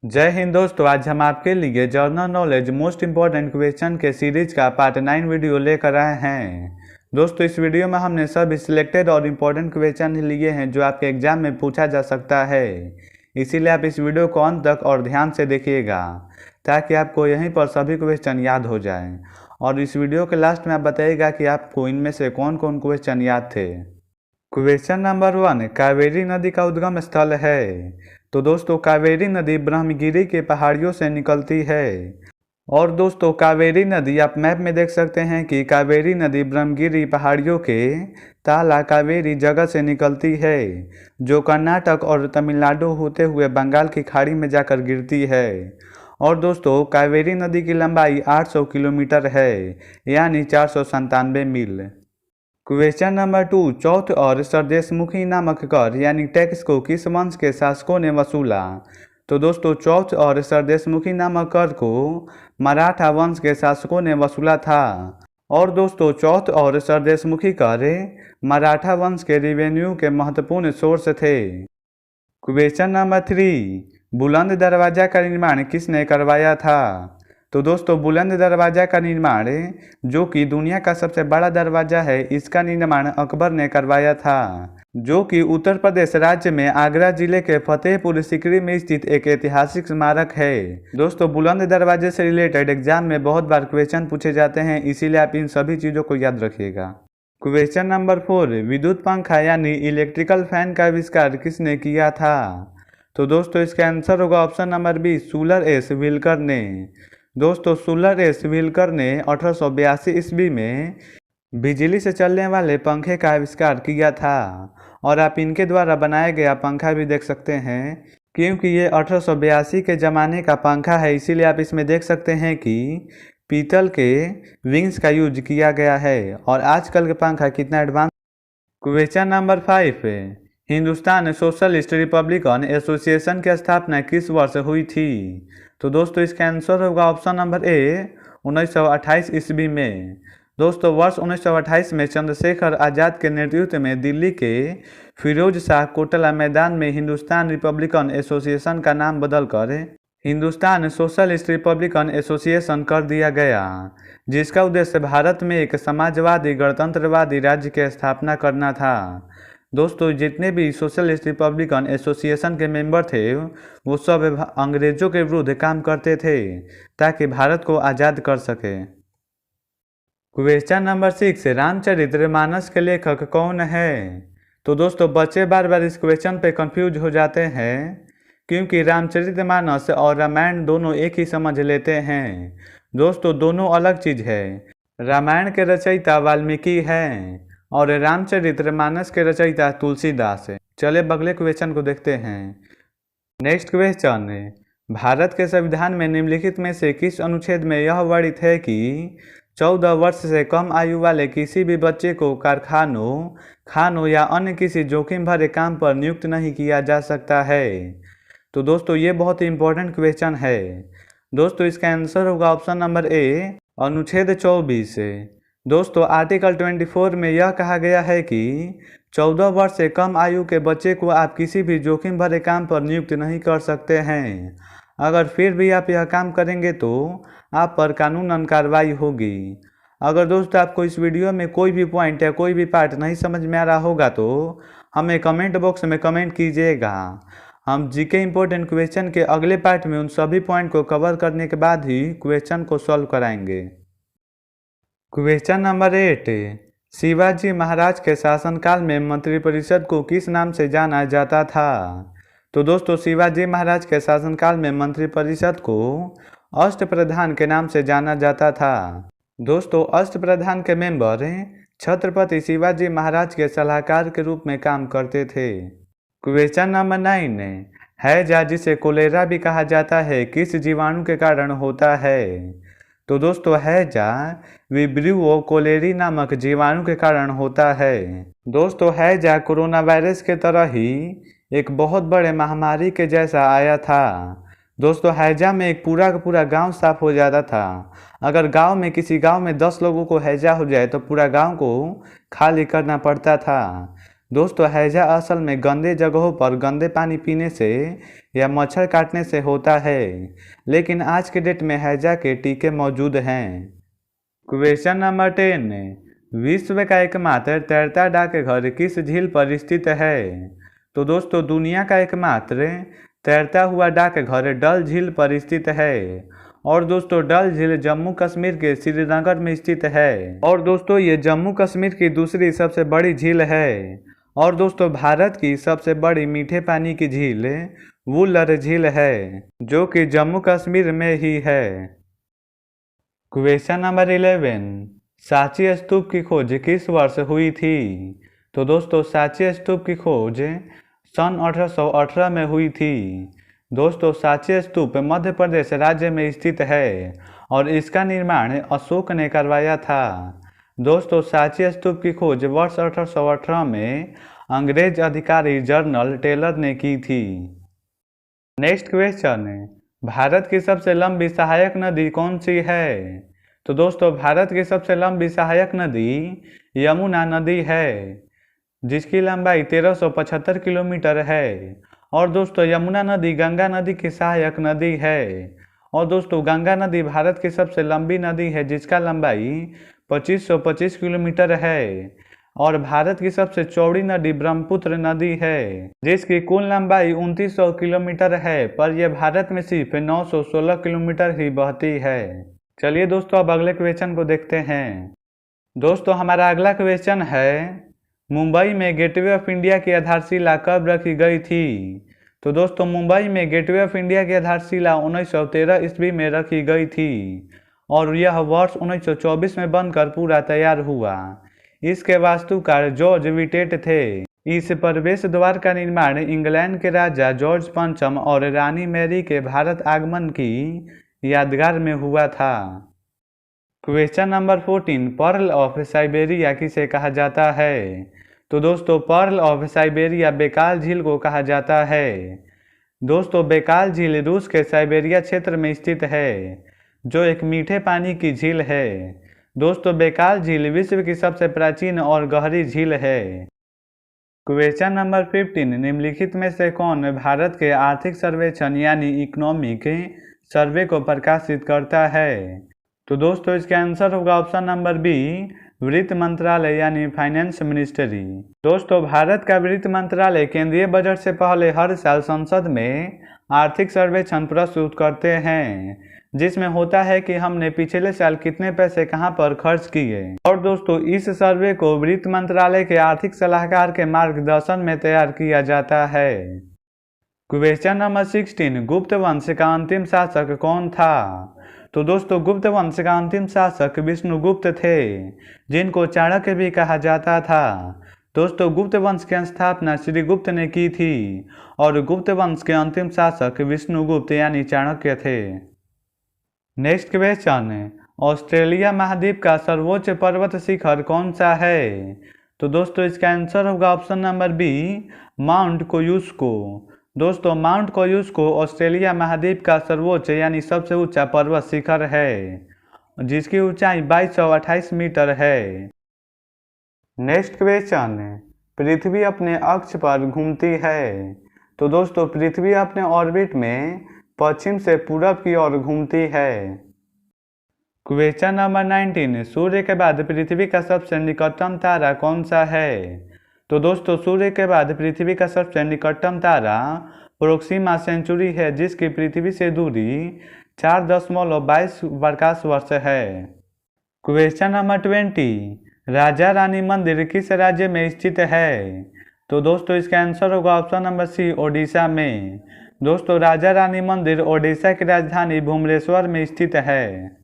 जय हिंद दोस्तों, आज हम आपके लिए general knowledge most important question के सीरीज का पार्ट 9 वीडियो लेकर आए हैं। दोस्तों, इस वीडियो में हमने सब सिलेक्टेड और इम्पॉर्टेंट क्वेश्चन लिए हैं जो आपके एग्जाम में पूछा जा सकता है। इसीलिए आप इस वीडियो को अंत तक और ध्यान से देखिएगा ताकि आपको यहीं पर सभी क्वेश्चन याद हो जाएं। और इस वीडियो के लास्ट में आप बताइएगा कि आपको इनमें से कौन कौन क्वेश्चन याद थे। क्वेश्चन नंबर 1, कावेरी नदी का उद्गम स्थल है। तो दोस्तों, कावेरी नदी ब्रह्मगिरी के पहाड़ियों से निकलती है। और दोस्तों, कावेरी नदी आप मैप में देख सकते हैं कि कावेरी नदी ब्रह्मगिरी पहाड़ियों के ताला कावेरी जगह से निकलती है, जो कर्नाटक और तमिलनाडु होते हुए बंगाल की खाड़ी में जाकर गिरती है। और दोस्तों, कावेरी नदी की लंबाई 800 किलोमीटर है, यानी 497 मील। क्वेश्चन नंबर 2, चौथ और सरदेशमुखी नामक कर यानी टैक्स को किस वंश के शासकों ने वसूला। तो दोस्तों, चौथ और सरदेशमुखी नामक कर को मराठा वंश के शासकों ने वसूला था। और दोस्तों, चौथ और सरदेशमुखी कर मराठा वंश के रिवेन्यू के महत्वपूर्ण सोर्स थे। क्वेश्चन नंबर 3, बुलंद दरवाजा का निर्माण किसने करवाया था। तो दोस्तों, बुलंद दरवाजा का निर्माण, जो कि दुनिया का सबसे बड़ा दरवाजा है, इसका निर्माण अकबर ने करवाया था, जो कि उत्तर प्रदेश राज्य में आगरा जिले के फतेहपुर सीकरी में स्थित एक ऐतिहासिक स्मारक है। दोस्तों, बुलंद दरवाजे से रिलेटेड एग्जाम में बहुत बार क्वेश्चन पूछे जाते हैं, इसीलिए आप इन सभी चीज़ों को याद रखिएगा। क्वेश्चन नंबर 4, विद्युत पंखा यानी इलेक्ट्रिकल फैन का आविष्कार किसने किया था। तो दोस्तों, इसका आंसर होगा ऑप्शन नंबर बी, सुलर एस व्हीलकर ने। दोस्तों, सुलर एस व्हीलकर ने 1882 ईस्वी में बिजली से चलने वाले पंखे का आविष्कार किया था। और आप इनके द्वारा बनाया गया पंखा भी देख सकते हैं, क्योंकि ये 1882 के ज़माने का पंखा है, इसीलिए आप इसमें देख सकते हैं कि पीतल के विंग्स का यूज किया गया है। और आजकल के पंखा कितना advance. Question number 5, Hindustan socialist Republican association की स्थापना किस वर्ष हुई थी। तो दोस्तों, इसका आंसर होगा ऑप्शन नंबर ए, 1928 ईस्वी में। दोस्तों, वर्ष 1928 में चंद्रशेखर आज़ाद के नेतृत्व में दिल्ली के फिरोज शाह कोटला मैदान में हिंदुस्तान रिपब्लिकन एसोसिएशन का नाम बदलकर हिंदुस्तान सोशलिस्ट रिपब्लिकन एसोसिएशन कर दिया गया, जिसका उद्देश्य भारत में एक समाजवादी गणतंत्रवादी राज्य की स्थापना करना था। दोस्तों, जितने भी सोशलिस्ट रिपब्लिकन एसोसिएशन के मेंबर थे, वो सब अंग्रेजों के विरुद्ध काम करते थे ताकि भारत को आज़ाद कर सके। क्वेश्चन नंबर 6, रामचरितमानस के लेखक कौन है। तो दोस्तों, बच्चे बार बार इस क्वेश्चन पे कंफ्यूज हो जाते हैं, क्योंकि रामचरितमानस और रामायण दोनों एक ही समझ लेते हैं। दोस्तों, दोनों अलग चीज़ है। रामायण के रचयिता वाल्मीकि हैं और रामचरितमानस के रचयिता तुलसीदास है। चलिए अगले क्वेश्चन को देखते हैं। नेक्स्ट क्वेश्चन, भारत के संविधान में निम्नलिखित में से किस अनुच्छेद में यह वर्णित है कि 14 वर्ष से कम आयु वाले किसी भी बच्चे को कारखानों, खानों या अन्य किसी जोखिम भरे काम पर नियुक्त नहीं किया जा सकता है। तो दोस्तों, ये बहुत ही इंपॉर्टेंट क्वेश्चन है। दोस्तों, इसका आंसर होगा ऑप्शन नंबर ए, अनुच्छेद 24। दोस्तों, आर्टिकल 24 में यह कहा गया है कि 14 वर्ष से कम आयु के बच्चे को आप किसी भी जोखिम भरे काम पर नियुक्त नहीं कर सकते हैं। अगर फिर भी आप यह काम करेंगे तो आप पर कानूनन कार्रवाई होगी। अगर दोस्तों, आपको इस वीडियो में कोई भी पॉइंट या कोई भी पार्ट नहीं समझ में आ रहा होगा तो हमें कमेंट बॉक्स में कमेंट कीजिएगा। हम जीके इम्पोर्टेंट क्वेश्चन के अगले पार्ट में उन सभी पॉइंट को कवर करने के बाद ही क्वेश्चन को सॉल्व कराएंगे। क्वेश्चन नंबर 8, शिवाजी महाराज के शासनकाल में मंत्रिपरिषद को किस नाम से जाना जाता था। तो दोस्तों, शिवाजी महाराज के शासनकाल में मंत्रिपरिषद को अष्टप्रधान के नाम से जाना जाता था। दोस्तों, अष्टप्रधान के मेंबर छत्रपति शिवाजी महाराज के सलाहकार के रूप में काम करते थे। क्वेश्चन नंबर 9, हैजा जिसे कोलेरा भी कहा जाता है किस जीवाणु के कारण होता है। तो दोस्तों, हैजा विब्रियो कोलेरी नामक जीवाणु के कारण होता है। दोस्तों, हैजा कोरोना वायरस के तरह ही एक बहुत बड़े महामारी के जैसा आया था। दोस्तों, हैजा में एक पूरा का पूरा गांव साफ हो जाता था। अगर गांव में किसी गांव में 10 लोगों को हैजा हो जाए तो पूरा गांव को खाली करना पड़ता था। दोस्तों हैजा असल में गंदे जगहों पर गंदे पानी पीने से या मच्छर काटने से होता है, लेकिन आज के डेट में हैजा के टीके मौजूद हैं। क्वेश्चन नंबर 10, विश्व का एकमात्र तैरता डाकघर किस झील पर स्थित है? तो दोस्तों दुनिया का एकमात्र तैरता हुआ डाकघर डल झील पर स्थित है। और दोस्तों डल झील जम्मू कश्मीर के श्रीनगर में स्थित है। और दोस्तों ये जम्मू कश्मीर की दूसरी सबसे बड़ी झील है। और दोस्तों भारत की सबसे बड़ी मीठे पानी की झील वुलर झील है, जो कि जम्मू कश्मीर में ही है। क्वेश्चन नंबर 11, सांची स्तूप की खोज किस वर्ष हुई थी? तो दोस्तों सांची स्तूप की खोज सन 1818 में हुई थी। दोस्तों सांची स्तूप मध्य प्रदेश राज्य में स्थित है और इसका निर्माण अशोक ने करवाया था। दोस्तों सांची स्तूप की खोज वर्ष 1818 में अंग्रेज अधिकारी जनरल टेलर ने की थी। नेक्स्ट क्वेश्चन, भारत की सबसे लंबी सहायक नदी कौन सी है? तो दोस्तों भारत की सबसे लंबी सहायक नदी यमुना नदी है, जिसकी लंबाई 1375 किलोमीटर है। और दोस्तों यमुना नदी गंगा नदी की सहायक नदी है। और दोस्तों गंगा नदी भारत की सबसे लंबी नदी है, जिसका लंबाई 2525 किलोमीटर है। और भारत की सबसे चौड़ी नदी ब्रह्मपुत्र नदी है, जिसकी कुल लंबाई 2900 किलोमीटर है, पर यह भारत में सिर्फ 916 किलोमीटर ही बहती है। चलिए दोस्तों अब अगले क्वेश्चन को देखते हैं। दोस्तों हमारा अगला क्वेश्चन है, मुंबई में गेटवे ऑफ इंडिया की आधारशिला कब रखी गई थी? तो दोस्तों मुंबई में गेटवे ऑफ इंडिया की आधारशिला 1913 ईस्वी में रखी गई थी और यह वर्ष 1924 में बनकर पूरा तैयार हुआ। इसके वास्तुकार जॉर्ज विटेट थे। इस प्रवेश द्वार का निर्माण इंग्लैंड के राजा जॉर्ज पंचम और रानी मैरी के भारत आगमन की यादगार में हुआ था। Question number 14, pearl of Siberia किसे कहा जाता है? तो दोस्तों पर्ल ऑफ साइबेरिया बेकाल झील को कहा जाता है। दोस्तों बेकाल झील रूस के साइबेरिया क्षेत्र में स्थित है, जो एक मीठे पानी की झील है। दोस्तों बेकाल झील विश्व की सबसे प्राचीन और गहरी झील है। क्वेश्चन नंबर 15, निम्नलिखित में से कौन भारत के आर्थिक सर्वेक्षण यानी इकोनॉमिक सर्वे को प्रकाशित करता है? तो दोस्तों इसका आंसर होगा ऑप्शन नंबर बी, वित्त मंत्रालय यानी फाइनेंस मिनिस्ट्री। दोस्तों भारत का वित्त मंत्रालय केंद्रीय बजट से पहले हर साल संसद में आर्थिक सर्वेक्षण प्रस्तुत करते हैं, जिसमें होता है कि हमने पिछले साल कितने पैसे कहां पर खर्च किए। और दोस्तों इस सर्वे को वित्त मंत्रालय के आर्थिक सलाहकार के मार्गदर्शन में तैयार किया जाता है। क्वेश्चन नंबर 16, गुप्त वंश का अंतिम शासक कौन था? तो दोस्तों गुप्त वंश का अंतिम शासक विष्णुगुप्त थे, जिनको चाणक्य भी कहा जाता था। दोस्तों गुप्त वंश की स्थापना श्रीगुप्त ने की थी और गुप्त वंश के अंतिम शासक विष्णुगुप्त यानी चाणक्य थे। नेक्स्ट क्वेश्चन, ऑस्ट्रेलिया महाद्वीप का सर्वोच्च पर्वत शिखर कौन सा है? तो दोस्तों इसका आंसर होगा ऑप्शन नंबर बी, माउंट कोयुस्को। दोस्तों माउंट कोयुस्को ऑस्ट्रेलिया महाद्वीप का सर्वोच्च यानी सबसे ऊंचा पर्वत शिखर है, जिसकी ऊंचाई 2228 मीटर है। नेक्स्ट क्वेश्चन, पृथ्वी अपने अक्ष पर घूमती है। तो दोस्तों पृथ्वी अपने ऑर्बिट में पश्चिम से पूरब की ओर घूमती है। क्वेश्चन नंबर 19, सूर्य के बाद पृथ्वी का सबसे निकटतम तारा कौन सा है? तो दोस्तों सूर्य के बाद पृथ्वी का सबसे निकटतम तारा प्रोक्सिमा सेंचुरी है, जिसकी पृथ्वी से दूरी 4.22 प्रकाश वर्ष है। क्वेश्चन नंबर 20, राजा रानी मंदिर किस राज्य में स्थित है? तो दोस्तों इसका आंसर होगा ऑप्शन नंबर सी, ओडिशा में। दोस्तों राजा रानी मंदिर ओडिशा की राजधानी भुवनेश्वर में स्थित है।